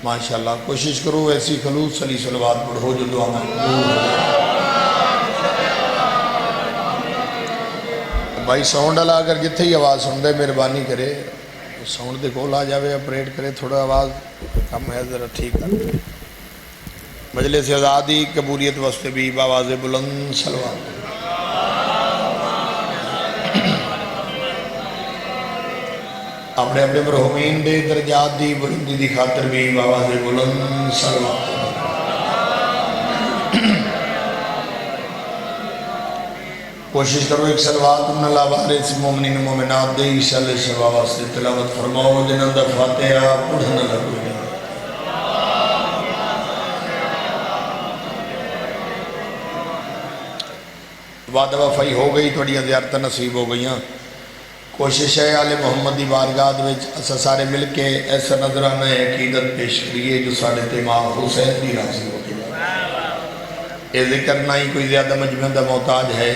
ماشاءاللہ کوشش کرو ایسی خلوص صلی صلوات پڑھو جو دعا مقبول ہو جائے۔ بھائی ساؤنڈ والا اگر جتھے ہی آواز سن دے مہربانی کرے ساؤنڈ دے کول آ جاوے اپریٹ کرے تھوڑا آواز کم ہے ذرا ٹھیک کر مجلس آزادی قبولیت واسطے بھی بآواز بلند صلوات اپنے اپنے مرحومین دے درجات دی بلندی دی خاطر بھی بآواز بلند صلوات کوشش کرو ایک صلوات من اللہ وارث مومنین مومنات دے عیسیٰ علیہ السلام واسطے تلاوت فرماؤ جنہاں دا فاتحہ پڑھنا لگو جائے۔ وعدہ وفائی ہو گئی توڑیاں زیارتہ نصیب ہو گئیاں۔ کوشش ہے آل محمد دی بارگاہ وچ اسا سارے مل کے ایسا نظرانہ عقیدت پیش کریے جو ساڑھے امام حسین دی راضی ہو گئے۔ یہ ذکر نہ ہی کوئی زیادہ مجمع دا محتاج ہے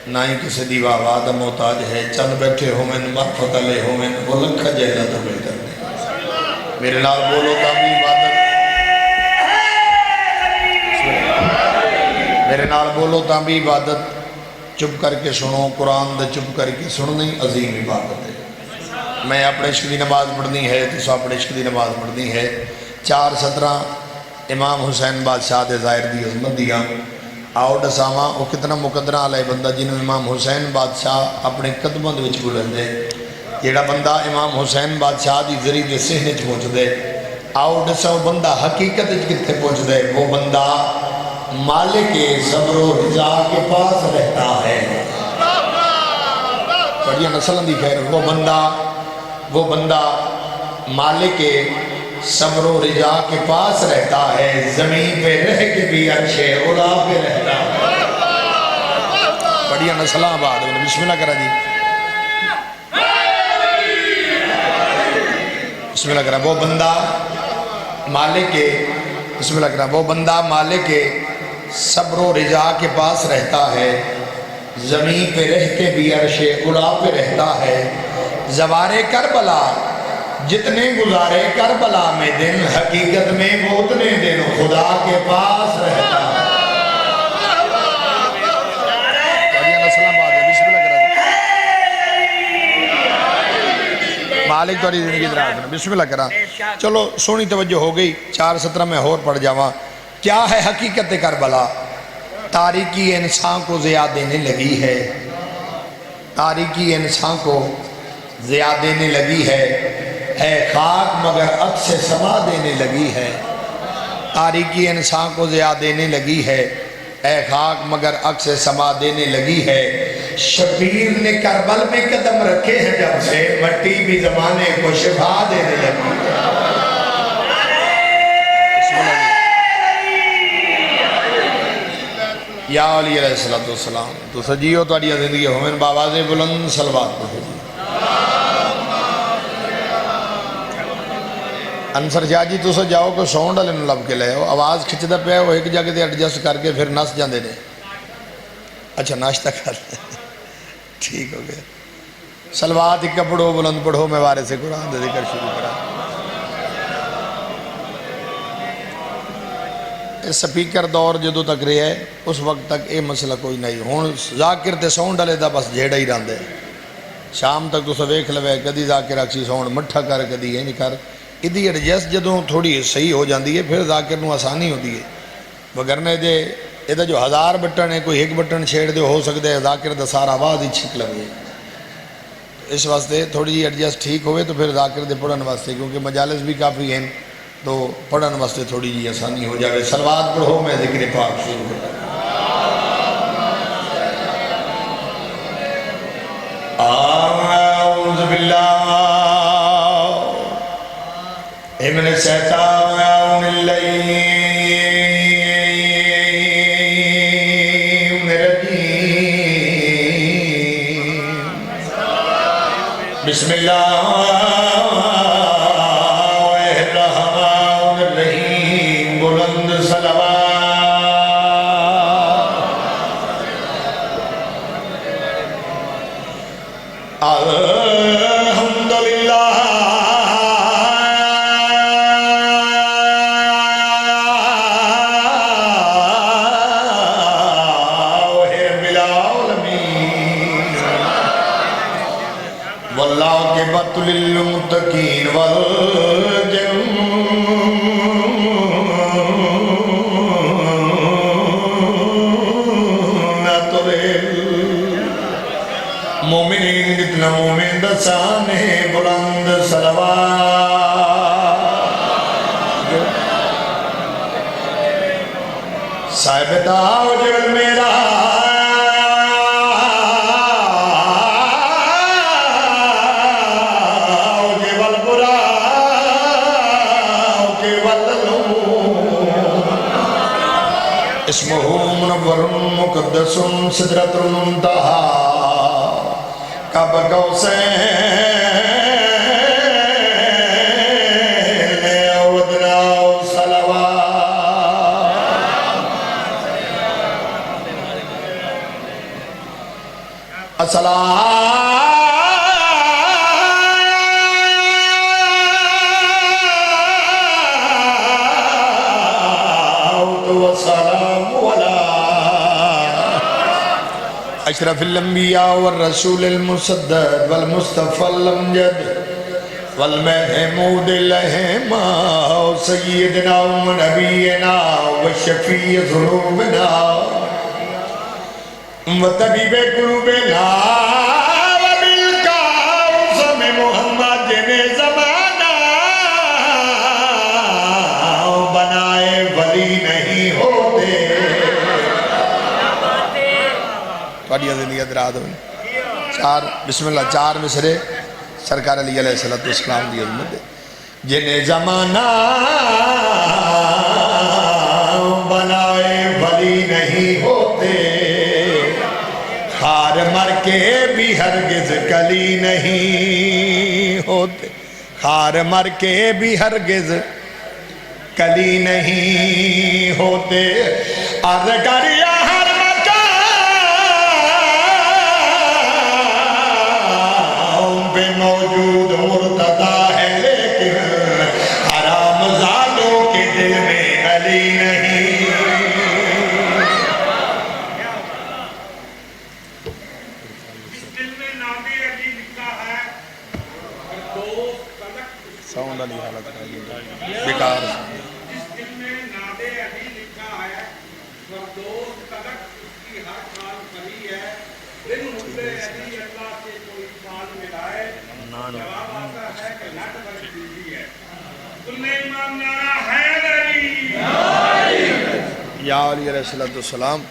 نہ ہی کسی دی واہ دا محتاج ہے، چند بیٹھے ہومن معرفت علیہ ہومن وہ لکھا جائدہ تو بہتر نہیں۔ میرے نال بولو تامی عبادت میرے نال بولو تامی عبادت چپ کر کے سنو، قرآن دے چپ کر کے سننی عظیم عبادت ہے۔ میں اپنے عشق دی نماز پڑھنی ہے تو اپنے عشق دی نماز پڑھنی ہے۔ 4:17 امام حسین بادشاہ دے ظاہر دی عظمت دیاں آؤ ڈساواں وہ کتنا مقدرہ علیہ بندہ جنہوں امام حسین بادشاہ اپنے قدموں دے وچ بلند دے جیڑا بندہ امام حسین بادشاہ دی ذریعے دے سہنے چ پہنچ دے آؤ ڈسا وہ بندہ حقیقت کتنے پہنچ دے وہ بندہ مالک صبر و رضا کے پاس رہتا ہے۔ بڑھیا نسل دی خیر وہ بندہ مالک صبر و رضا کے پاس رہتا ہے، زمین پہ رہ کے بھی عرش اولا پہ رہتا ہے۔ بڑھیا نسل آباد بسم اللہ کرا جی بسم اللہ کرا وہ بندہ مالک بسم اللہ کرا وہ بندہ مالک صبر و رضا کے پاس رہتا ہے، زمین پہ رہ کے بھی عرش اولا پہ رہتا ہے۔ زوار کربلا جتنے گزارے کربلا میں دن حقیقت میں وہ اتنے دن خدا کے پاس رہتا ہے۔ مالک توڑی زندگی دراز کرنا بسم اللہ کرنا۔ چلو سونی توجہ ہو گئی 4:17 میں اور پڑھ جاواں۔ کیا ہے حقیقت کربلا؟ تاریکی انسان کو ضیاء دینے لگی ہے، تاریکی انسان کو ضیاء دینے لگی ہے، اے خاک مگر عکس سما دینے لگی ہے۔ تاریکی انسان کو ضیاء دینے لگی ہے، اے خاک مگر عکس سما دینے لگی ہے۔ شبیر نے کربل میں قدم رکھے ہیں جب سے مٹی بھی زمانے کو شفا دینے لگی ہے۔ یا علی علیہ السلام تو سجیو تو اڈیا زندگی ہومن باواز بلند صلوات پڑھو جی۔ انصر شاہ جی تو جاؤ کو ساؤنڈ والے نوں لب کے لے آؤ، آواز کھچدا پیا وہ ایک جگہ تے ایڈجسٹ کر کے پھر نس جاندے نے۔ اچھا ناشتہ کر ٹھیک ہو گیا۔ صلوات ایک پڑھو بلند پڑھو میں وارث قرآن دے ذکر شروع کرا۔ سپیکر دور جدو تک رہے ہے اس وقت تک یہ مسئلہ کوئی نہیں ہوں ذاکر تے ساؤنڈ والے دا بس جھیڑا ہی رہندے شام تک تو ویکھ لوے کدی ذاکر آکسی ساؤنڈ مٹھا کر کدی انج کر ادھی ایڈجسٹ جدوں تھوڑی صحیح ہو جاندی ہے پھر ذاکر نوں آسانی ہوندی ہے وگرنے دے یہ جو 1000 بٹن ہے کوئی ایک بٹن چھیڑ دے ہو سکتا ہے ذاکر دا سارا آواز ہی چھک لگے اس واسطے تھوڑی جی ایڈجسٹ ٹھیک ہوئے تو پھر ذاکر دے پڑھن واسطے کیونکہ مجالس بھی کافی ہیں تو پڑھن واسطے تھوڑی جی آسانی ہو جائے صلوات پڑھو میں ذکر پاک شروع کرتا اعوذ باللہ من الشیطان الرجیم بسم اللہ الرحمن الرحیم بلند صلوات الحمدللہ أعددت للمتقين والجنة للمؤمنين جتنا مومن دسان بلند صلوات صاحب تاج میرا اسمه منور مقدس سدرة المنتهى قاب قوسين أو أدنى صلوات الصلاة والسلام على أشرف الأنبياء والرسول المسدد والمصطفى الأمجد والمحمود الأهما سيدنا ونبينا والشفيع ذنوبنا وطبيب قلوبنا وبالقاسم محمد نے زمانہ بنائے ولی نہیں ہوتے توڑیا زندگی دراد ہوئی چار بسم اللہ چار مصرے سرکار علیہ السلام دی عظمت جنہیں زمانہ بنائے ولی نہیں ہوتے خار مر کے بھی ہرگز کلی نہیں ہوتے خار مر کے بھی ہرگز کلی نہیں ہوتے عرض کریا ہر مقام پہ موجود مرتضی ہے لیکن حرام زادوں کے دل میں علی نہیں ساؤنڈ علی حالت بیکار جس دل میں ناد علی لکھا ہے فردوس تلک اس کی ہر خال پری ہے دن مدے علی اللہ سے کوئی فال ملائے جواب آتا ہے کہ نٹ بڑی بیوی ہے تم نے امام نعرہ حید علی یا علی علیہ السلام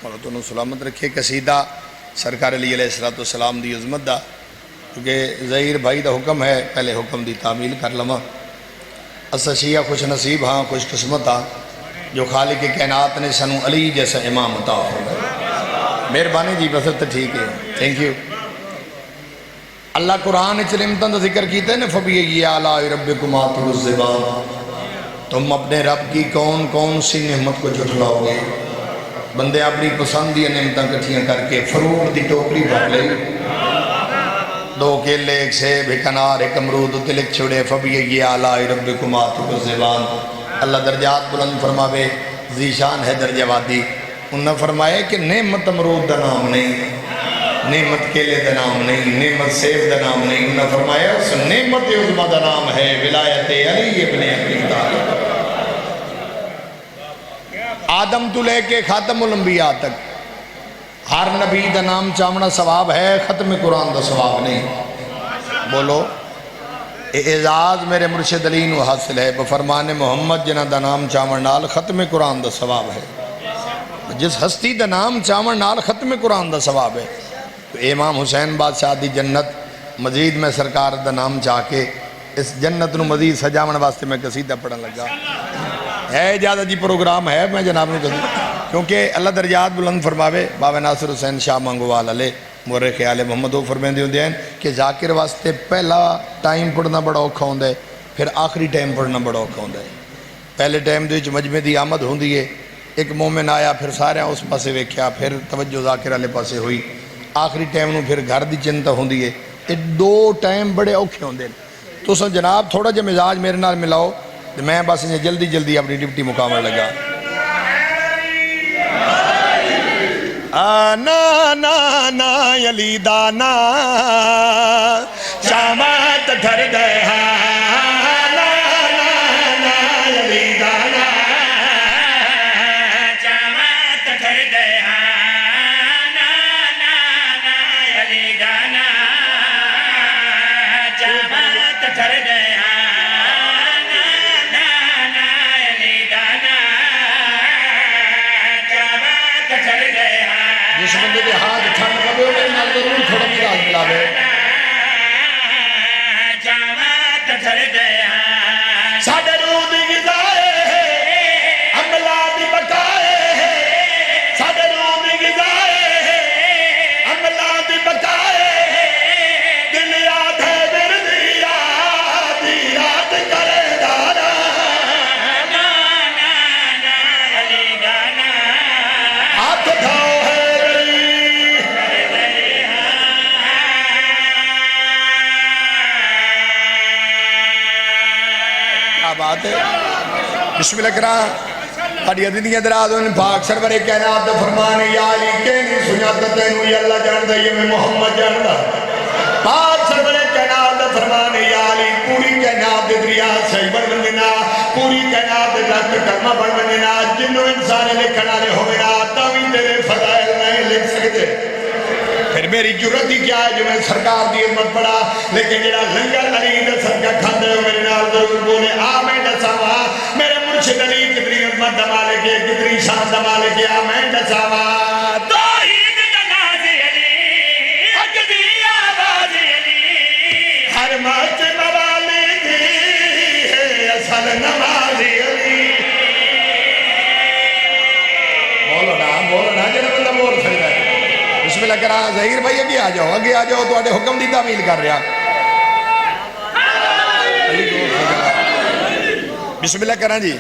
اور تنہوں سلامت رکھے قصیدہ سرکار علی علیہ السلام دی عظمت دا کیونکہ ظہیر بھائی دا حکم ہے پہلے حکم دی تعمیل کر لما اسا شیعہ خوش نصیب ہاں خوش قسمت ہاں جو خالق کائنات نے سنو علی جیسا امام عطا فرمائے مہربانی جی بس تو ٹھیک ہے تھینک یو اللہ قرآن نعمتوں کا ذکر کیتے ہیں فَبِأَيِّ آلَاءِ رَبِّكُمَا تُكَذِّبَانِ تم اپنے رب کی کون کون سی نعمت کو جھٹلاؤ گے بندے اپنی پسندی نعمتیں کٹھیاں کر کے فروٹ دی ٹوکری بھر لئی دو کیلے ایک سیب ایک انار ایک امرود تے لکھ چھوڑے فَبِأَيِّ آلَاءِ رَبِّكُمَا تُكَذِّبَانِ اللہ درجات بلند فرماوے ذیشان ہے درجہ وادی انہوں نے فرمایا کہ نعمت امرود دا نام نہیں نعمت کیلے دا نام نہیں نعمت سیب دا نام نہیں انہوں نے فرمایا اس نعمت عظمہ دا نام ہے ولایت علی ابن ابی طالب آدم تو لے کے خاتم الانبیاء تک ہر نبی دا نام چامنا ثواب ہے ختم قرآن دا ثواب نہیں بولو اعزاز میرے مرشد علی نو حاصل ہے بفرمان محمد جنہ دا نام چامن نال ختم قرآن دا ثواب ہے جس ہستی دا نام چامن نال ختم قرآن دا ثواب ہے تو امام حسین بادشاہ دی جنت مزید میں سرکار دا نام چاہ کے اس جنت نو مزید سجاون واسطے میں قصیدہ پڑھن لگا ہے اجازت جی پروگرام ہے میں جناب نو قصیدہ کیونکہ اللہ درجات بلند فرماوے بابا ناصر حسین شاہ منگوال علیہ مورے خیال محمد وہ فرمیندے ہوندے ہیں کہ ذاکر واسطے پہلا ٹائم پڑھنا بڑا اوکھا ہوندہ ہے پھر آخری ٹائم پڑھنا بڑا اوکھا ہوندہ ہے پہلے ٹائم دے وچ مجمع دی آمد ہوندی ہے ایک مومن آیا پھر سارے اس پاسے ویکھیا پھر توجہ ذاکر والے پاسے ہوئی آخری ٹائم نو پھر گھر دی چنتا ہوندی ہے یہ دو ٹائم بڑے اوکھے ہوندے ہیں تو سن جناب تھوڑا جا مزاج میرے نال ملاؤ تو میں بس جلدی جلدی اپنی ڈیوٹی مکمل لگا آنا نا نا علی دانا شامت ٹھر دے علی گانا جامات ٹھر دے علی گانا جامات ٹھر دے علی گانا جامات ٹھر دے جس بندے کے ہاتھ ٹھنڈ پوے ہوئے نال ضرور تھوڑا مدال ملاوے جامات ٹھر دے ساڈے روح دی غذائے عملہ دی بقائے ساڈے روح دی غذائے عملہ دی بقائے دل یاد ہے بردی یادی یاد کرے دارا علی گانا ہاتھ اٹھاؤ ہے کیا بات ہے بسم اللہ کرا ہاڑی ادنیاں دراز ان پاک سرور کائنات دے فرمانے یا علی کہنی سنیات تینو یا اللہ جان دے یہ میں محمد جان دا پاک سرور کائنات دے فرمانے یا علی پوری کائنات دے دریا صحیح بڑھ بندنا پوری کائنات دے رکھ کرمہ بڑھ بندنا جنہوں انسان لکھنا لے ہوئینا تاوی تیرے فضائل نہیں لکھ سکتے پھر میری جرت ہی کیا ہے جو میں سرکار دی عظمت پڑا لیکن جڑا لنگر علی دے صدقہ کھاندے ہو میرے نال ضرور بولے آمین دساوا میرے مرشد علی کتنی عظمت دا مالک ہے کتنی شان دا مالک ہے آمین دساوا توحید دا ناز علی حق دی آواز علی ہر مات موالی دی ہے اصل نماز علی بولو نا جنہ بندہ بول سکتا ہے بسم اللہ کرا ظہیر بھائی اگے آ جاؤ تو آٹے حکم دی تعمیل کر رہا بسم اللہ کرا جی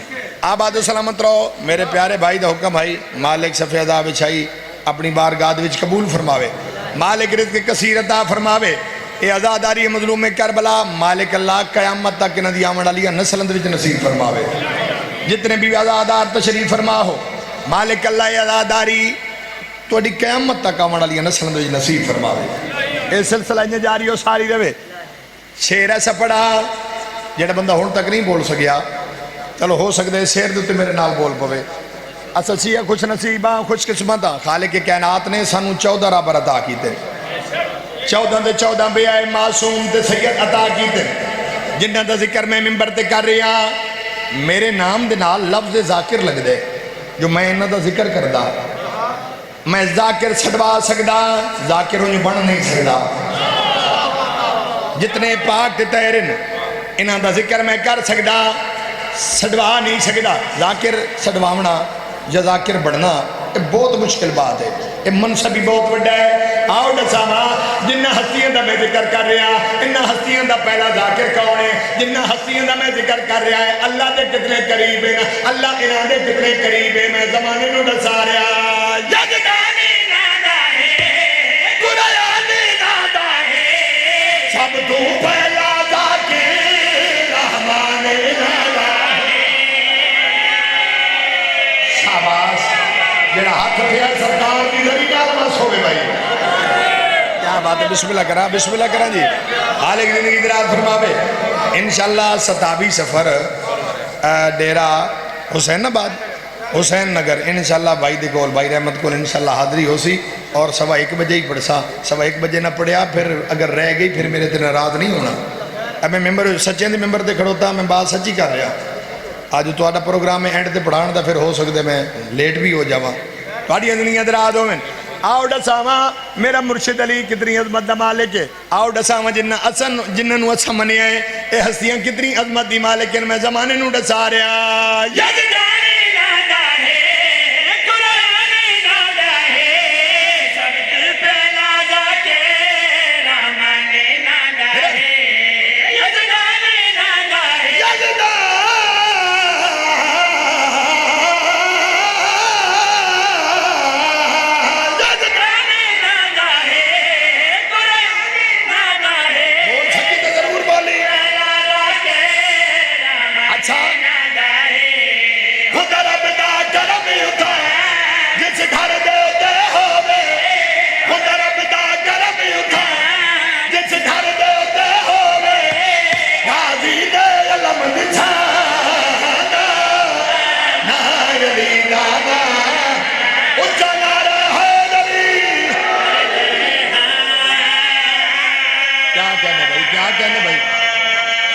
آباد و سلامت رہو میرے پیارے بھائی دا حکم بھائی مالک صفی عذاب بچھائی اپنی بارگاہ وچ قبول فرماوے مالک رزق کثیر عطا فرماوے اے عزاداری مظلوم کربلا مالک اللہ قیامت تک انہاں دی آمد علیہ نسلند وچ نصیب فرماوے جتنے بھی عزادار تشریف فرما ہو مالک اللہ اے عزاداری تو اڈی قیامت تک آمد علیہ نسلند وچ نصیب فرماوے اے سلسلہ انجا جاری ہو ساری رہے شیر ایسا پڑھا جڑا بندہ ہون تک نہیں بول سکیا چلو ہو سکتا ہے شیر دوتے میرے نال بول پوے اصل سیہ خوش نصیباں خوش قسمتاں خالق کائنات نے سانو 14 رابر عطا کیتے 14 دے 14 بے آئے معصوم تے سید عطا کیتے جنہاں دا ذکر میں ممبر تے کر رہی ہاں میرے نام دے نال لفظ ذاکر لگ دے جو میں انہاں دا ذکر کردا میں ذاکر چھڑوا سکدا ذاکر انہوں بن نہیں سکدا جتنے پاک تیرن انہاں دا ذکر میں کر سکدا سڑوا نہیں سکدا ذاکر سڑواونا یا ذاکر بڑھنا یہ بہت مشکل بات ہے یہ منصب بھی بہت بڑا ہے آؤ دساوا جنہ ہستیاں دا میں ذکر کر رہا انہ ہستیاں دا پہلا ذاکر کون ہے جنہ ہستیاں دا میں ذکر کر رہا ہے اللہ دے کتنے قریب ہے اللہ انہاں دے کتنے قریب ہے میں زمانے نو دسا رہا جگدانی نادا ہے قرآنی نادا ہے سب تو پہلا ذاکر رحمان نادا شاباش جڑا ہاتھ پھیا سرکار کی ذریعہ علماس ہوئے بھائی کیا بات ہے بسم اللہ کرا جی خالق زندگی دراز فرماوے انشاءاللہ 27 سفر ڈیرہ حسین آباد حسین نگر انشاءاللہ بھائی دے کول بھائی رحمت کول انشاءاللہ حاضری ہو سی اور 1:15 بجے ہی پڑھسا 1:15 بجے نہ پڑھیا پھر اگر رہ گئی پھر میرے تے ناراض نہیں ہونا اب میں ممبر سچے دی ممبر تے کھڑوتا میں بات سچی کر رہا آج تو آڈا پروگرام ہے اینڈ تے پڑھان دا پھر ہو سکتے میں لیٹ بھی ہو جاواں تھوڑی دنیا دراز ہوئے آؤ ڈساواں میرا مرشد علی کتنی عظمت دا مالک ہے آؤ ڈساواں جنہاں نو اچھا منیا ہے اے ہستیاں کتنی عظمت دی مالک ہے میں زمانے نو ڈسا رہا جگدانی نادا ہے قرآنی نادا ہے سب سے پہلا ذاکر رحمان نادا ہے جگدانی نادا ہے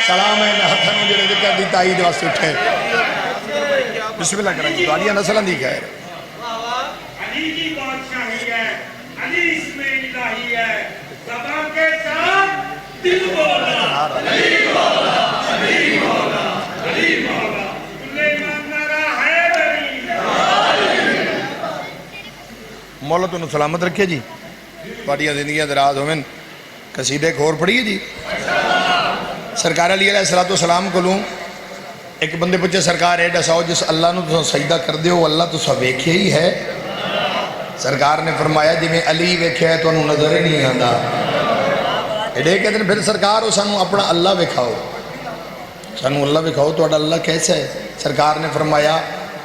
سلام ہے میں ہاتھوں جڑے ذکر دی تائید واسطے اٹھے بسم اللہ کریں تو علیہ نسلوں دی خیر علی کی بادشاہی ہے علی اس میں الہی ہے زبان کے ساتھ دل بولا علی مولا علی مولا علی مولا سلیمان نارا حیدری مولا تو سلامت رکھے جی بڑی زندگیاں دراز ہوئیں قصیدے کھور پڑھیے جی سرکار علیہ السلام کو لوں ایک بندے پوچھے سرکار ایڈا ساؤ جس اللہ نو تو سجدہ کر دیو اللہ تو سب ویکھے ہی ہے سرکار نے فرمایا جی میں علی ویکھے ہے تو انہوں نظر ہی نہیں آندا ایڈے کہتے ہیں پھر سرکار ہو سانو اپنا اللہ وکھاؤ سانو اللہ وکھاؤ تو اللہ کیسا ہے سرکار نے فرمایا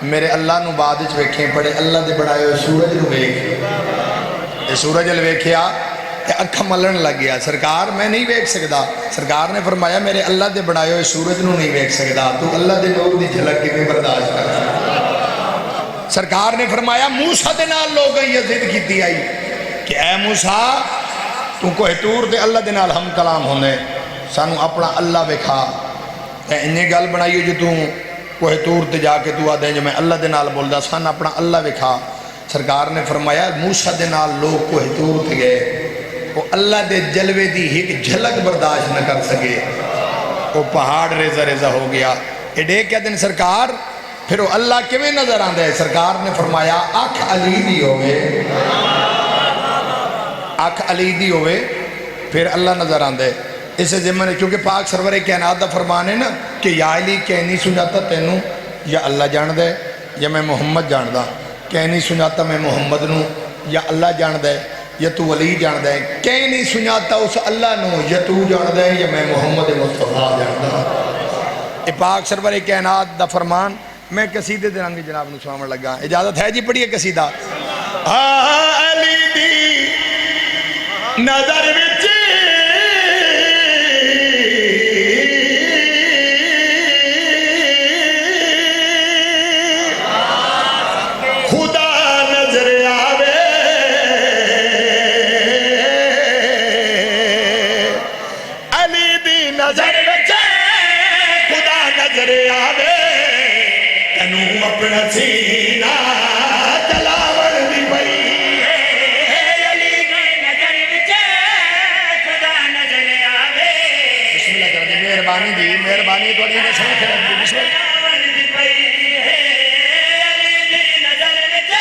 میرے اللہ نو بعد وچ ویکھیں پڑے اللہ دے بڑھائے ہوئے سورج نو ویکھ یہ سورج ال ویکھیا کہ اکھا ملن لگ گیا سرکار میں نہیں ویکھ سکدا سرکار نے فرمایا میرے اللہ دے بڑھائے ہوئے سورج نو نہیں ویکھ سکدا تو اللہ دے نور دی جھلک کیویں برداشت کر سکدا سرکار نے فرمایا موسیٰ دے نال لوگاں یہ ضد کیتی آئی کہ اے موسیٰ تو کوہ طور دے اللہ دے نال ہم کلام ہونے سانو اپنا اللہ وکھا تے انہیں گل بنائیو جو تو کوہ طور تے جا کے تو آدھیں جو میں اللہ دے نال بول دا سان اپنا اللہ وکھا سرکار نے فرمایا موسیٰ دے نال لوگ کوہ طور تے گئے وہ اللہ دے جلوے دی ایک جھلک برداشت نہ کر سکے وہ پہاڑ ریزہ ریزہ ہو گیا ایڈے کیا دن سرکار پھر وہ اللہ کیویں نظر آندے سرکار نے فرمایا اکھ علی دی ہوئے اکھ علی دی ہوئے پھر اللہ نظر آندے اسے ذمہ نے کیونکہ پاک سرور کائنات دا فرمان ہے نا کہ یا علی کہیں نہیں سنجاتا تینوں یا اللہ جان دے یا میں محمد جان دا کہیں نہیں سنجاتا میں محمد نوں یا اللہ جان دے یا تو ولی جان دے کہیں نہیں سنجاتا اس اللہ نوں یا تو جان دے یا میں محمد مصطفیٰ جان دا اے پاک سرور کائنات دا فرمان میں قصیدے دے رنگ جناب نو سناون لگا اجازت ہے جی پڑھیے قصیدہ علی دی نظر وچ خدا نظر آوے علی دی نظر وچ خدا نظر آوے تینوں اپنا سینہ جلاون دی پئی علی دی نظر وچ خدا نظر آوے بسم اللہ کر دی مہربانی تھوڑی نے سن کے بسم اللہ جلاون دی پئی علی دی نظر وچ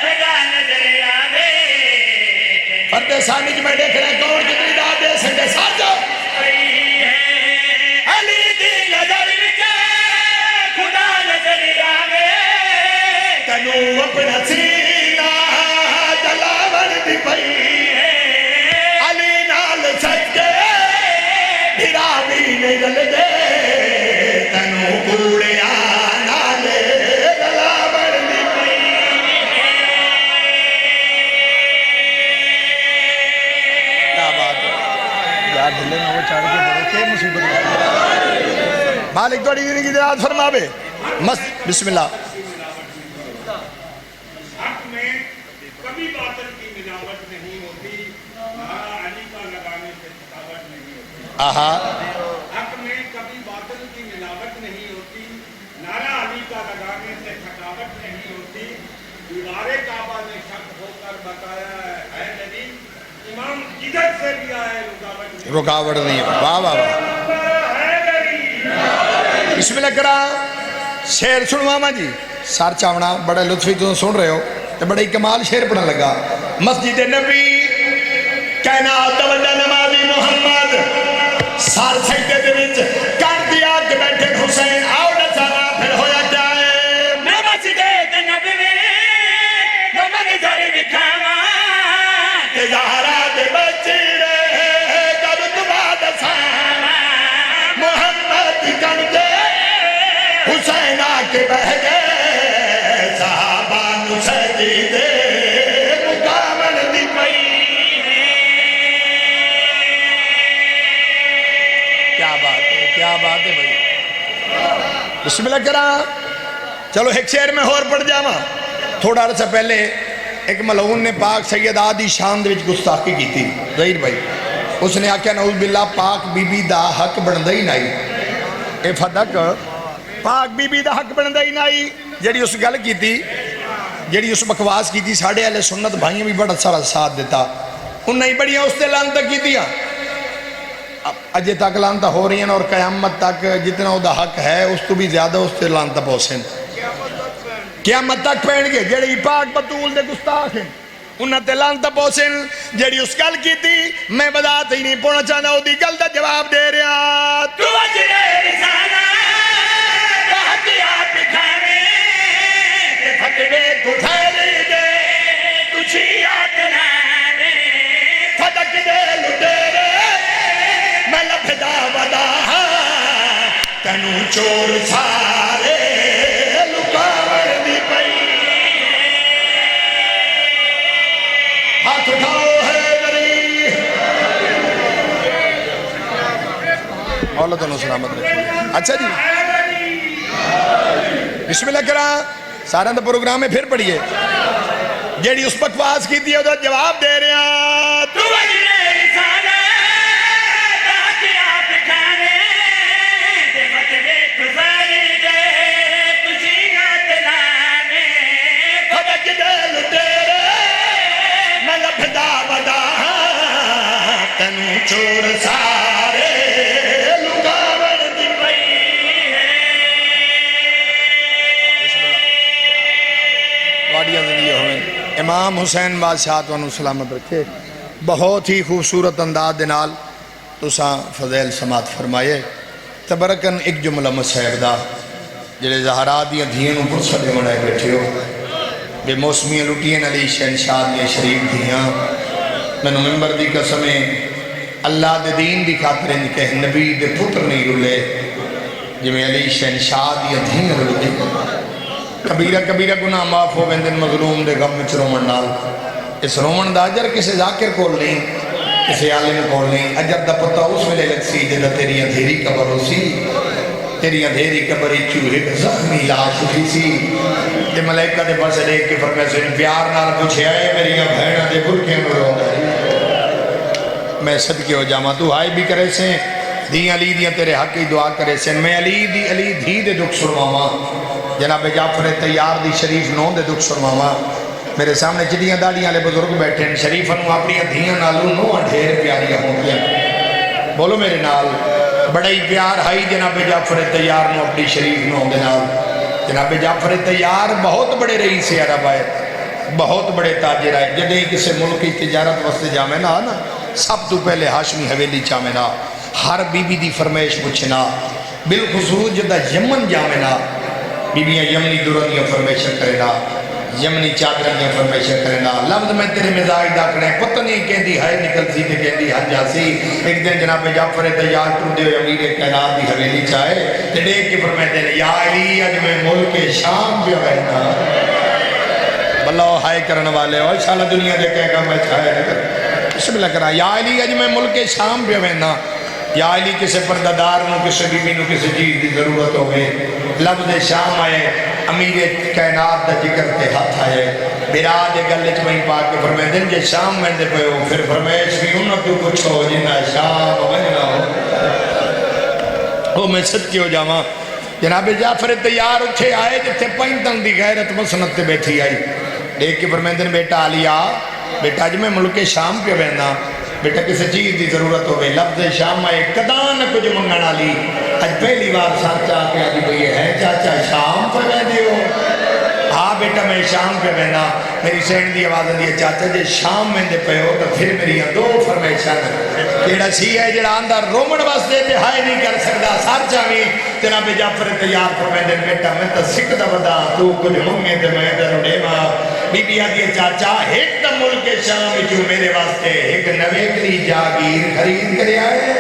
خدا نظر آوے فرد ثانی کی میں دیکھ رہا کون کتنی داد دے سکتے ساتھ جاؤ علی دی نظر وچ خدا نظر آوے تینوں اپنا سینہ جلاون دی پئی علی نال سچ کے بھرا بھی نہیں جل دے تینوں کوڑیا نال جلاون دی پئی کیا بات ہے یار ڈھلے میں وہ چڑھ کے بڑھو کہ مصیبت مالک توڑی دینی کی دلات فرماوے بسم اللہ حق میں کبھی باطل کی ملاوٹ نہیں ہوتی نعرہ علی کا لگانے سے تھکاوٹ نہیں ہوتی آہا حق میں کبھی باطل کی ملاوٹ نہیں ہوتی نعرہ علی کا لگانے سے تھکاوٹ نہیں ہوتی دیوار کعبہ نے شک ہو کر بتایا ہے نبی امام کدھر سے بھی آئے رکاوٹ نہیں واہ واہ واہ ہے نبی بسم اللہ کرا شیر سنواما جی سار چاونا بڑے لطفی تو سن رہے ہو تو بڑے کمال شیر پڑھنے لگا مسجد نبی کائنات وڈا نمازی محمد سار سجدے دے وچ کر دیا کہ بیٹھے حسین آؤ نچانا پھر ہویا کیا ہے میں مسجد نبوی نو منظر وکھاواں کہ زہرا دے بچے کب بعد محمد کر دے حسین آ کے بہ گئے صحابہ نو سجدے مقامن دی پئی کیا بات ہے بھائی بسم اللہ کرا چلو ایک شعر میں اور پڑھ جاواں تھوڑا عرصہ پہلے ایک ملعون نے پاک سید آدی شان دے وچ گستاخی کی تھی ظہیر بھائی اس نے آکھیا نعوذ باللہ پاک بی بی دا حق بندہ ہی نہیں. اے فدق پاک بی بی دا حق بندہ ہی نہیں. جڑی اس گل کی تھی, جڑی اس بکواس کی تھی, ساڑھے اہل سنت بھائیوں بھی بڑا سارا ساتھ دیتا. انہیں بڑیاں اس تے لعنتاں کی دیا. اجے تک لعنتاں ہو رہی ہیں اور قیامت تک جتنا وہ دا حق ہے اس تو بھی زیادہ اس تے لعنتاں پہنچیں. قیامت تک پہن گے جڑی پاک بطول دے گستاخ ہیں انہاں تے لعنتاں پہنچیں. جڑی اس گل کی تھی میں بدات ہی نہیں پونا چاہنا وہ دی گل دا جواب دے رہا. تو وجرے رسالہ تحقیات کھانے تے فتوے تو پھیلی دے کچھی یاد نانے فدق دے لٹیرے میں لبھدا ودا تنو چور سارے لکاور دی پئی. ہاتھ اٹھاؤ ہے دری اللہ تعالیٰ سلامت رکھے. اچھا جی بسم اللہ کرا سارا دا پروگرام میں پھر پڑھیے. جیڑی اس بکواس کی تھی ادھر جواب دے رہے ہیں. تو وجرے رسالہ تحقیات کھانے تے فتوے تو پھیلی دے کچھی یاد نانے فدق دے لٹیرے میں لبھدا ودا تنو چور سارے لکاور دی پئی. واڑیاں زندگی ہوئیں. امام حسین بادشاہ تو انہوں سلامت رکھے. بہت ہی خوبصورت انداز دنال تساں فضیل سماعت فرمائے. تبرکن ایک جملہ مصحب دا جلے زہرا دیاں دھیاں نو پرسہ دے منائے بیٹھے ہو بے موسمیاں لٹیاں علی شہنشاہ دیاں شریف دھیاں میں ممبر دی قسمیں اللہ دے دین دی خاطر ان کے نبی دے پتر نہیں رولے جمیں علی شہنشاہ دیاں دھیاں رولے. کبیرہ کبیرہ گناہ معاف ہو ویندن مظلوم دے غم وچ رومن نال. اس رومن دا اجر کسے ذاکر کول نہیں کسے عالم کول نہیں. اجر دا پتہ اس ویلے لگ سی جدہ تیری اندھیری قبر ہو سی. تیری اندھیری قبر چوہے زخمی لاش ہوئی سی. تے ملائکہ دے پاس دیکھ کے فرمایا سے پیار نال پوچھے آئے میری بہناں دے برکے نو روندا. میں صدقے ہو جاواں تو ہائے بھی کرے سے دی علی دیاں تیرے حق کی دعا کرے سے میں علی دھی دے دکھ سنواواں. جناب جعفر طیار دی شریف نو دے دکھ سنواواں. میرے سامنے چڑیاں داڑیاں لے بزرگ بیٹھے ہیں. شریفاں نو اپنی دھیاں نالوں نو ڈھیر پیاریاں ہوندیاں. بولو میرے نال بڑا ہی پیار ہائی جناب جعفر طیار نو اپنی شریف نو دے نال. جناب جعفر طیار بہت بڑے رئیس عرب آئے, بہت بڑے تاجر آئے. جدے کسی ملک کی تجارت واسطے جامے نا سب تو پہلے ہاشمی حویلی چامے نا ہر بی بی دی فرمائش پوچھنا. بالخصوص جدہ یمن جامے نا بیبیاں یمنی دورانیاں فرمائشہ کرنا, یمنی چادرانیاں فرمائشہ کرنا. لفظ میں تیرے مزاج داکھنے پتہ نہیں کہندی ہائے نکل سی تے کہندی ہر جاسی. ایک دن جناب جعفر طیار ٹردے ہوئے امیر کائنات دی حویلی چاہے تے دیکھ کے فرمائے دے یا علی اج میں ملک شام پہ رہنا. بلو ہائے کرنے والے ہو انشاءاللہ دنیا دے کہے گا میں چاہے بسم اللہ کرا. یا علی اج میں ملک شام پہ رہنا. یا علی کسے پردادار نو کسے بیوی نو کسے چیز دی ضرورت ہوئے. لفظ شام آئے امیر کائنات دا ذکر تے ہاتھ آئے. بیراد گلچ میں پاک کے فرمائے دن جے شام میں دے پہ ہو پھر فرمائش بھی انہوں تو کچھ ہو جنہ شام وجنہ ہو. میں صدقے ہو جاواں. جناب جعفر طیار اٹھے آئے جتے پینتن دی غیرت مسنت تے بیٹھی آئی. دیکھ کے فرمائے دن بیٹا علی آ بیٹا اج میں ملک شام پہ بہنا. بیٹا کسی چیز دی ضرورت ہوئے. لفظ شام آئے قدان کچھ منگن علی. اج پہلی بار ساتھ چاہ آجی بھئی ہے چاچا شام پہ بہنے ہو. ہاں بیٹا میں شام پہ بہنا. میری سین دی آواز دی چاچا جے شام میں دے پہ ہو تو پھر میری دو فرمیشن جیڑا سی ہے جیڑا اندر رومن واسطے تے ہائے نہیں کر سکتا سار چاہویں. جناب جعفر طیار فرمائے دن بیٹا میں تو سکھ دا بدا تو کچھ منگے تے میں در ڈیما. بی بی آدھی چاچا ایک تا ملک شام جو میرے واسطے ایک نویکلی جاگیر خرید کرے آئے.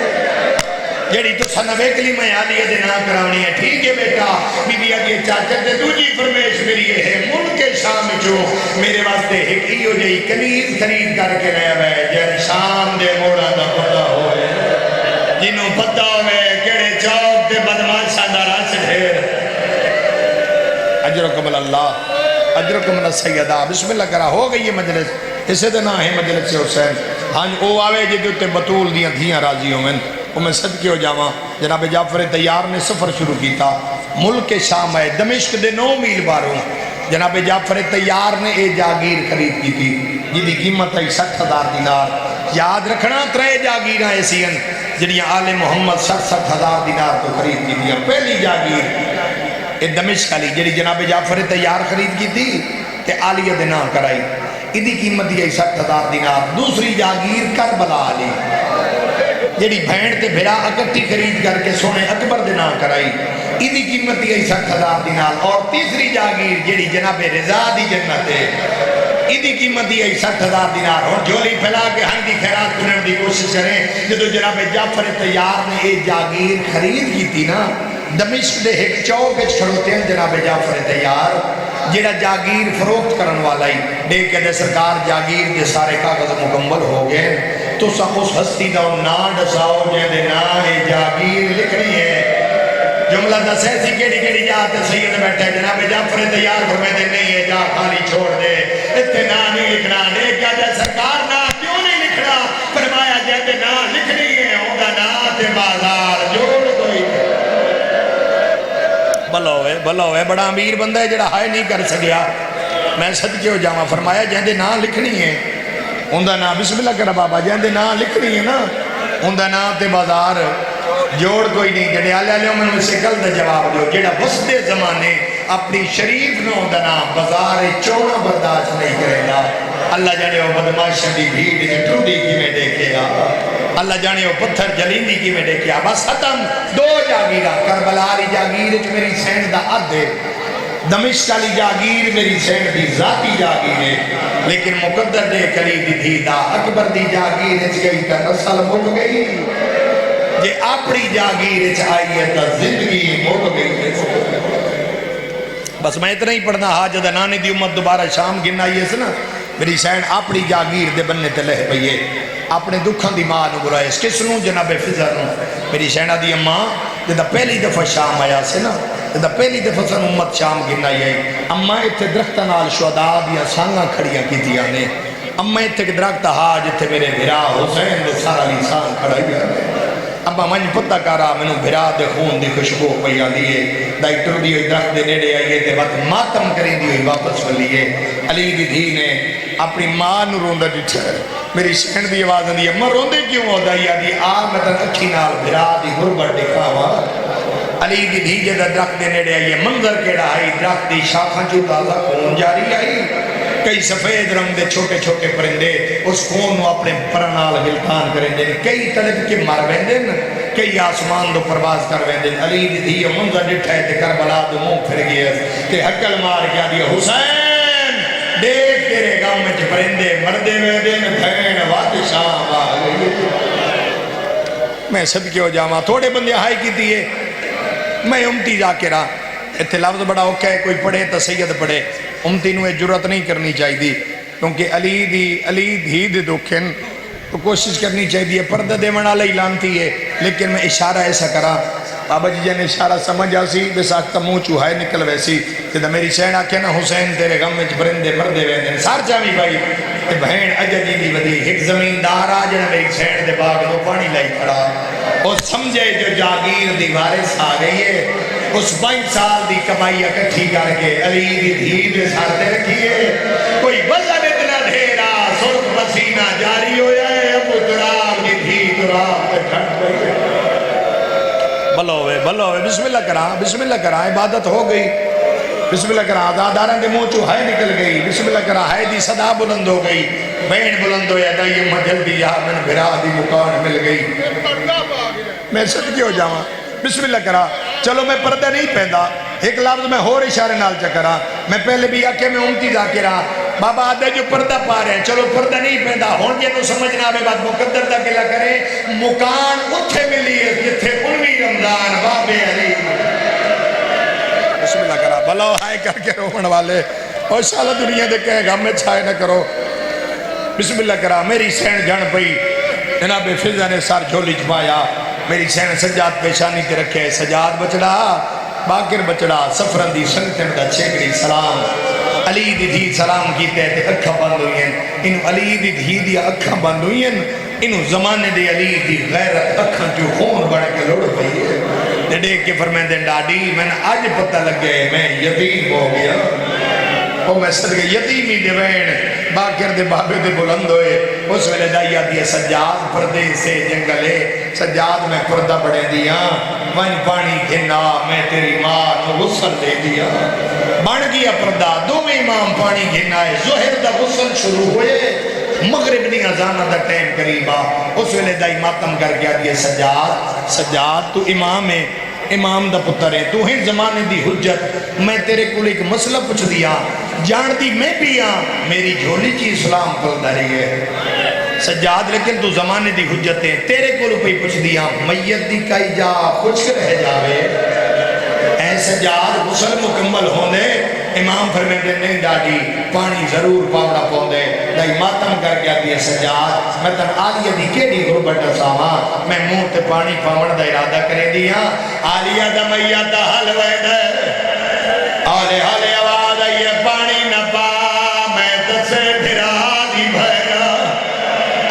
جیڑی تو سا نویکلی میں آدھی دینا کراؤنی ہے. ٹھیک ہے بیٹا. بی بی آدھی چاچا تے دوجی فرمیش میری ہے ملک شام جو میرے واسطے ایک ایو جئی کنیز خرید کر کے رہا ہے جن شام دے موڑا دا پتہ ہوئے جنہوں پتہ ہوئے کیڑے چوک دے بدماشا دا راس ڈھیر. اجرکم اللہ اجرکم السیدہ. بسم اللہ کرا. ہو گئی یہ مجلس اسے دینا ہے مجلس حسین. ہاں وہ آوے جی بطول دیاں دھیاں راضی ہوئیں وہ میں صدقے ہو جاواں جناب جعفر تیار نے سفر شروع کیتا ملک شام ہے دمشق دے 9 میل باروں جناب جعفر تیار نے اے جاگیر خرید کی تھی جی دی قیمت ہے 60,000 دینار یاد رکھنا 3 جاگیر ایسی ہیں جنہی آل محمد 60,000 دینار تو خرید کی تھی پہلی جاگیر اے دمشق علی جنہی جناب جعفر تیار خرید کی تھی تے آلیہ دینا کرائی ادھی قیمت ہے 60,000 دینار دوسری جاگیر کربلا علی جیڑی بھینڈ تے بھرا اکٹھی خرید کر کے سونے اکبر دینا کرائی ادھی قیمت ہے 60,000 دینار اور تیسری جاگیر جیڑی جناب رضا دی جنت ہے ادھی قیمت ہے 60,000 دینار اور جولی پھیلا کے ہن دی خیرات کرنے دی کوشش کریں جدو جناب جعفر تیار نے ایک جاگیر خرید کی تھی نا دمشق دے ایک چوک کھڑوتے ہیں جناب جعفر تیار جیڑا جاگیر فروخت کرن والا ہی دیکھ کے دے سرکار جاگیر دے سارے کاغذ مکمل ہو گئے تو سا اس ہستی دا نا ڈساؤ جے دے نا اے جاگیر لکھنی ہے جملہ دس ایسی کیڑی کیڑی جات سید بیٹھے جناب جعفر تیار فرمائے دے نہیں ہے جا خالی چھوڑ دے اتنا نہیں لکھنا دے کیا جے سرکار نا کیوں نہیں لکھنا فرمایا جے دے نا لکھنی ہے ہوگا نا تے بازار جوڑ کوئی بھلا ہوئے بڑا امیر بندہ ہے جڑا ہائے نہیں کر سکیا میں صدقے ہو جاواں فرمایا جے دے نا لکھنی ہے ہوندہ نا بسم اللہ کرا بابا جے دے نا لکھنی ہے نا ہوندہ نا تے بازار جوڑ کوئی نہیں جڑے آلے آلے میں نے سکل دا جواب دیو جڑا وسطے زمانے اپنی شریف نو دا نا بازار چونا برداشت نہیں کرے گا اللہ جانے وہ بدماشن دی بھیڑ جی ٹوٹی کی میں دیکھے گا اللہ جانے وہ پتھر جلیندی کی میں دیکھے گا بس ختم 2 جاگیرہ کربلا علی جاگیر میری سینڈ دا عد ہے دمشق علی جاگیر میری سینڈ دی ذاتی جاگیر ہے لیکن مقدر دے قریب دی دا اکبر دی جاگیر اچ گئی تا نسل مک گئی جے اپنی جاگیر اچ آئی ہے تا زندگی مک گئی بس میں اتنا ہی پڑھنا حاجد نانے دی امت دوبارہ شام گن آئی ہے نا میری سینڈ اپنی جاگیر دے بننے تے لہ پئیے اپنے دکھاں دی ماں نو برائے اس کس نو جناب فضر نو میری سینڈ دی اماں جدہ پہلی دفعہ شام آیا سے نا جدہ پہلی دفعہ سن امت شام گرنا ہی آئی اماں اتھے درختہ نال شہداء دیا سانگاں کھڑیاں کی دیا نے اماں اتھے درختہ حاج اتھے میرے بھرا حسین دے سارا لیسان کھڑا ہی آنے ابا من پتہ کارا منو بھرا دے خون دی خوشبو پیا دیئے ڈائٹر دی ہوئی درخت دے نیڑے آئیے دے وقت ماتم کریں دی ہوئی واپس ولیے علی دی دھی نے اپنی ماں نو روندہ ڈٹھا ہے میری شہن دی آواز دی اماں روندے کیوں ہو دائی آدھی میں تن اکھی نال بھرا دی غربت دکھاوا علی دی دھی جدہ درخت دے نیڑے آئیے منظر کیڑا آئی درخت دی شاخاں جو تازہ خون جاری آئی کئی سفید رنگ دے چھوٹے چھوٹے پرندے اس خون نو اپنے پرنال ہلکان کریں دیں کئی تڑپ کے مر ویندیں کئی آسمان دو پرواز کر ویندیں علی دی دھی منظر ڈٹھا ہے تے کربلا دو منہ پھر گئے تے حقل مار کیا دیا حسین دیکھ تیرے گاؤں میں پرندے مردے ویندیں بھین وات شام آگئی میں صدقے ہو جاواں تھوڑے بندے ہائی کی دیئے میں امتی جا کے رہا اتھے لفظ بڑا اوکھا ہے کوئی پڑھے تا سید پڑھے امتی نوے جرات نہیں کرنی چاہی دی کیونکہ علی دھی دے دکھن تو کوشش کرنی چاہی دی پردہ دے منا لئی لانتی ہے لیکن میں اشارہ ایسا کرا بابا جی جانے اشارہ سمجھ آسی بے ساکتا منہ چوہائے نکل ویسی جدہ میری شہن آکھے نا حسین تیرے غم میں پرندے مردے ویندے سار چاہمی بھائی تے بہن اجدی دی ودی ایک زمیندار آجنا میری شہن دے باغ دو پانی لائی کھڑا اور سمجھے جو جاگیر دی وارث آ گئی ہے اس 5 سال دی کمائی اکٹھی کر کے علی دی دھی دے ساتھ رکھیے کوئی وزن اتنا دھیرا سرخ پسینہ جاری ہویا ہے ابو تراب دی دھی تراب تے کھٹ گئی ہے بھلو ہوئے بسم اللہ کرا عبادت ہو گئی بسم اللہ کرا آزاداران دے منہ چو ہائے نکل گئی بسم اللہ کرا ہائے دی صدا بلند ہو گئی بین بلند ہو یا دائی مجل دی یا من بھرا دی مکان مل گئی میں صدقے ہو جاواں بسم اللہ کرا چلو میں پردہ نہیں پہندا ایک لفظ میں ہور اشارے نال چکرا میں پہلے بھی آکے میں امتی ذاکرہ بابا آدھے جو پردہ پا رہے ہیں چلو پردہ نہیں پہندا ہون جے تو سمجھنا آبے بات مقدر دا کلا کرے مکان اتھے ملی ہے جتھے 19 رمضان بابے علی بسم اللہ کرا بھلا ہائے کر کے رومن والے اور شاءاللہ دنیا دے کہیں گا میں چھائے نہ کرو بسم اللہ کرا میری سین جھن پئی جناب فضا نے سار جھولی چھپایا میری سین سجاد پیشانی تے رکھے سجاد بچڑا باکر بچڑا سفرن دی سنگتن دا چھیکڑی سلام علی دی دھی سلام کیتے ہیں تے اکھا بند ہوئی ہیں، انہوں علی دی دھی دی اکھا بند ہوئی ہیں، انہوں زمانے دی علی دی غیرت اکھا جو خون بڑھ کے لڑ پئی ہے، تے دیکھ کے فرمائیں دے ڈاڈی میں نے آج پتہ لگ گئے میں یتیم ہو گیا، او میں صدقے یتیمی دے وین باکر دے بابے دے بلند ہوئے، اس ویلے دائیا دیئے سجاد پردے سے جنگلے، سجاد میں پردہ بڑھے دیا، ون پانی گھنا میں تیری ماں نو غسل دے دیا، بڑھ گیا پردہ دو میں امام پانی گھنا ہے، ظہر دا غسل شروع ہوئے، مغرب نہیں ازانہ دا ٹائم قریبا، اس ویلے دائی ماتم کر گیا دیئے سجاد، سجاد تو امام ہے، امام دا پتر ہے، تو ہی زمانے دی حجت، میں تیرے کو ایک مسئلہ پوچھ دیا، جان دی میں بھی میری جھولی چی اسلام پڑھ رہی ہے سجاد، لیکن تو زمانے دی حجت ہے، تیرے کو پہ پوچھ دیا میت دی کئی جا خشک رہ جاوے، اے سجاد غسل مکمل ہونے، امام فرمائے دے نہیں ڈاڈی پانی ضرور پاوڑا پوندے، دائی ماتم کر گیا دیئے سجاد، میں تن آلیہ دی کیڑی غربت ساما، میں منہ تے پانی پاوڑ دا ارادہ کرے دیا، آلیہ دا میت حلوے دے، آلے حلے آواز آئیے پانی نہ پا، میں تسے پھرا دی بھیرا،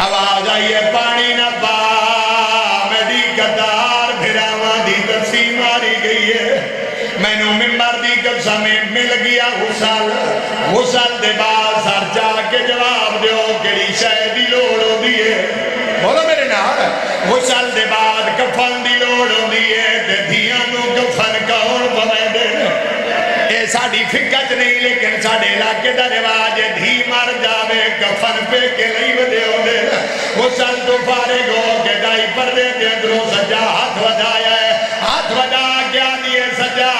آواز آئیے پانی نہ پا، میں دی قدار پھراواں دی تسی ماری گئی ہے، میں نو ممبر دی قسمیں مل گیا غسل، غسل دے بعد سر جا کے جواب دیو کیڑی شے دی لوڑ ہوندی ہے، بولو میرے نال، غسل دے بعد کفن دی لوڑ ہوندی ہے، تے دھیاں نو کفن کون پویں دے، اے ساڑی فکت نہیں لیکن ساڑے علاقے دا رواج ہے، دھی مر جاوے کفن پہ کے لئی ودے ہوندے، غسل تو فارغ ہو کے دائی پردے دے اندروں سجا ہاتھ ودایا ہے، ہاتھ ودا کیا دیئے سجا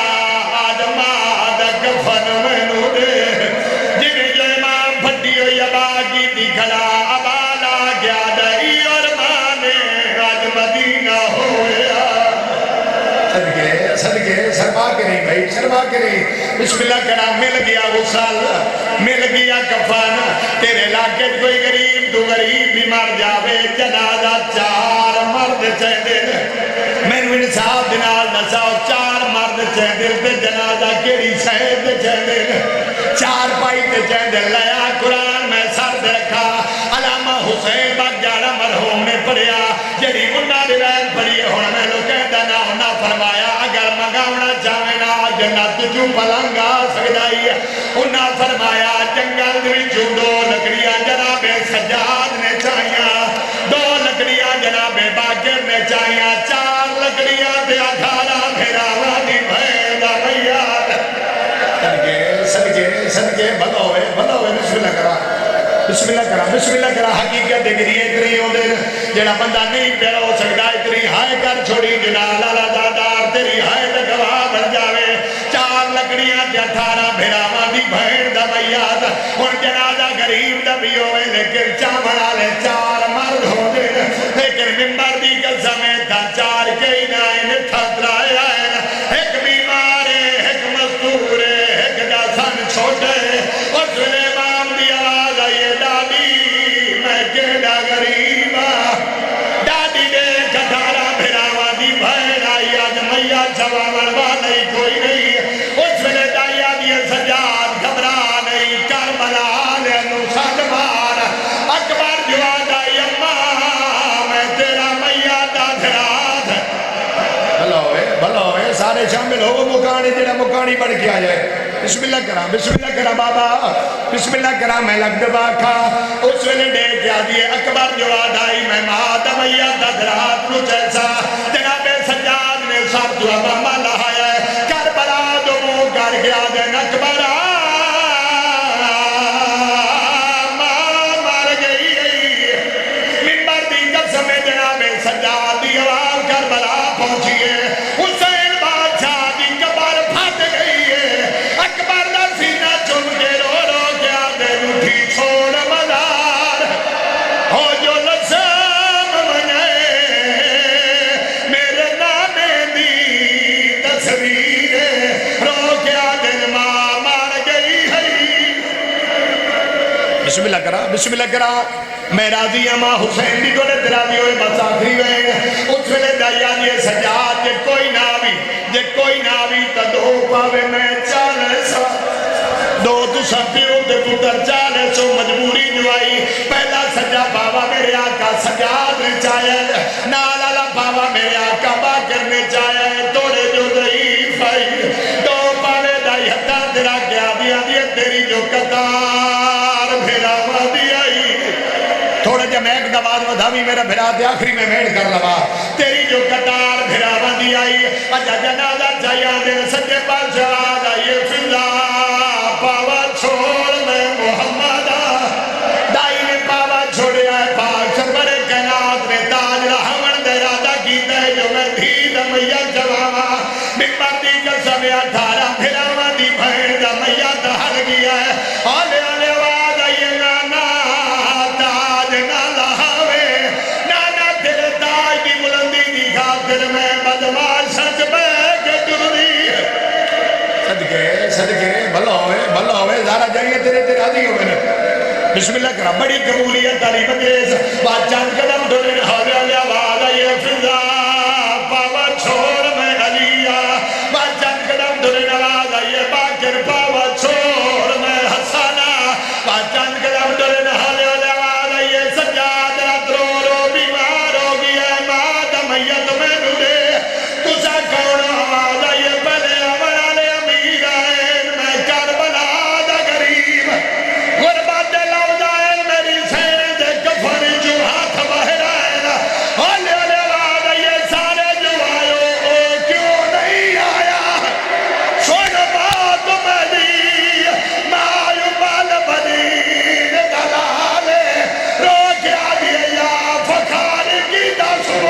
کفن میں نو دے، جنہیں جو امام پھٹی ہوئی ابا کی تھی کھلا، ابا لا گیا دائی اور مانے آج مدینہ ہویا، صدقے صدقے شرما کے نہیں بھائی شرما کے نہیں، بسم اللہ کرام مل گیا غسل، مل گیا کفن، تیرے علاقے کوئی غریب تو غریب بھی مر جاوے، جنازہ چار مرد چاہتے میں نے انصاف دنال نساؤ، چار مرد چاہتے تے جنازہ کیڑی شہد چاہتے چار پائی تے چاہتے لیا قرآن میں سر دے رکھا، علامہ حسین بگجارہ مرحوم نے پڑھیا، جڑی انہاں روایت پڑھی ہونا میں لو کہتا نہ ہونا فرمایا، اگر مگاونا چاہینا جنت جو پلنگا سکدائی ہے، انہاں فرمایا جنگل دوی جو دو لکڑیاں جناب سجاد نے چاہیاں، دو لکڑیاں جناب باقر نے چاہیاں، چار لکڑیاں دے اٹھارہ پھراوا دی بھیدہ میاد، صدقے بھلا ہوئے بسم اللہ کرا، بسم اللہ کرا، بسم اللہ کرا، حقیقت دگری اتنی ہو دے، جڑا بندہ نہیں پیرا ہو سکتا اتنی ہائے کر چھوڑی جنال اللہ دادار تیری ہائے تکوا بن جاوے، چار لکڑیاں تے 18 بھراواں دی بھیڑ دا میاد، اور جنازہ غریب دا بھی ہوئے لیکن چاوڑا لے چار مرد ہو دے، لیکن ممبر دی قسمیں تھا چار کئی نائن تھترائے آئے، ایک بیمار ہے، ایک مستور ہے، ایک دا سن چھوٹے، اس ویلے امام دی آواز آئیے ڈاڈی میں کیڑا غریبا، ڈاڈی دے 18 بھراواں دی بھیڑ آئی، آج میاں چھواوڑ والی کوئی نہیں، اس ویلے دائیا دی سجاد گھبرا نہیں، کربلا لے نو ساتھ مار، اکبر جواد آئی اماں میں تیرا میاں دا دھرات، بھلا ہوئے سارے شامل ہو مکانی جڑا مکانی بڑھ کے آ جائے، بسم اللہ کرا بابا، بسم اللہ کرا میں لگ دبا کھا، اس ویلے دے کیا دیئے اکبر جواد آئی میں ماں میاں دا دھرات نو جیسا، جناب سجاد نے سر جو اباما لہایا ہے، کربلا دو مو کر گیا دین اکبر مار گئی، ممبر دی قسم جناب سجاد دی آواز کربلا پہنچیے، حسین بادشاہ دی قبر پھٹ گئی ہے، اکبر دا سینہ چم کے رو رو گیا دین اٹھی چھوڑ مزار، ہو جو لسام منے میرے نامے دی تصویر رو گیا دن ماں مار گئی ہے، بسم اللہ کرا، میں راضی ماں حسین دی گوڑے راضی ہوئے بس آخری ہوئے، اس ویلے دائیا دیئے سجاد جے کوئی ناوی تا دو پاوے میں چال سوا، دو تو پیو دے پتر چالے سو مجبوری جوائی پہلا سجا بابا میرے آقا سجاد نے چاہے نالا بابا میرے آقا باکر نے چاہے توڑے جو ضعیف آئی دو پاوے دائی حتہ تیرا کیا دیا دیا تیری جو قطار بھیرا وادی آئی تھوڑے جب میں ایک نواز ودھاوی میرا بھیرا دے آخری میں میڈ کر لوا تیری جو قطار بھیرا وادی آئی اجا جنازہ چاہیا دے سجے پاس جواد آئیے فضا پاوا چھوڑ میں محمد دائی نے پاوا چھوڑیا ہے پاک سرور کائنات نے تاج رحمن دے رادہ کی دے جو میں دھی دمیا جواما بکبر دی قسم 18 پھراوا دی بھین دمیا دہر گیا ہے آلے آلے واد آئیے نانا تاج نہ لہاوے نانا تیرے تاج دی بلندی دی خاطر میں بدماش سچ بے کے جرری صدقے بھلا ہوئے زارہ جائیے تیرے آدھی ہوئے نا بسم اللہ کرم بڑی قبولیت علی بنگریز بات چاند قدم دھنے حوض علی آباد آئیے فضا پاوا چھوڑ میں علیہ بات چاند قدم دھنے نواز آئیے باکر پاوا چھوڑ میں حسانہ بات چاند قدم دھنے حوض علی آباد آئیے سجاد رات رو بیمار ہو گیا مات میت میں نورے تسا کون آواز آئیے پہلے آمنا لے امیر آئین میں کربلا دا غریب غربت لوزائن میری سین دے کفن جو ہاتھ باہر آئین آلے آلے آواز آئیے سارے جو آئیو او کیوں نہیں آیا سن بات میں دی مایو بال بدین دلالے روکیا دیا یا فخار کی دسو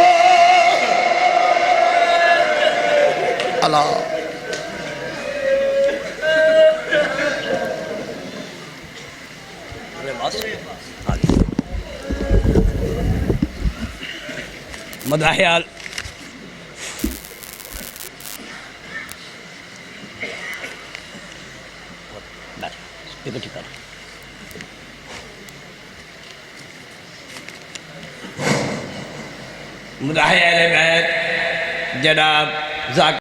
اللہ مداحیال مداحیال بیت جناب ذاکر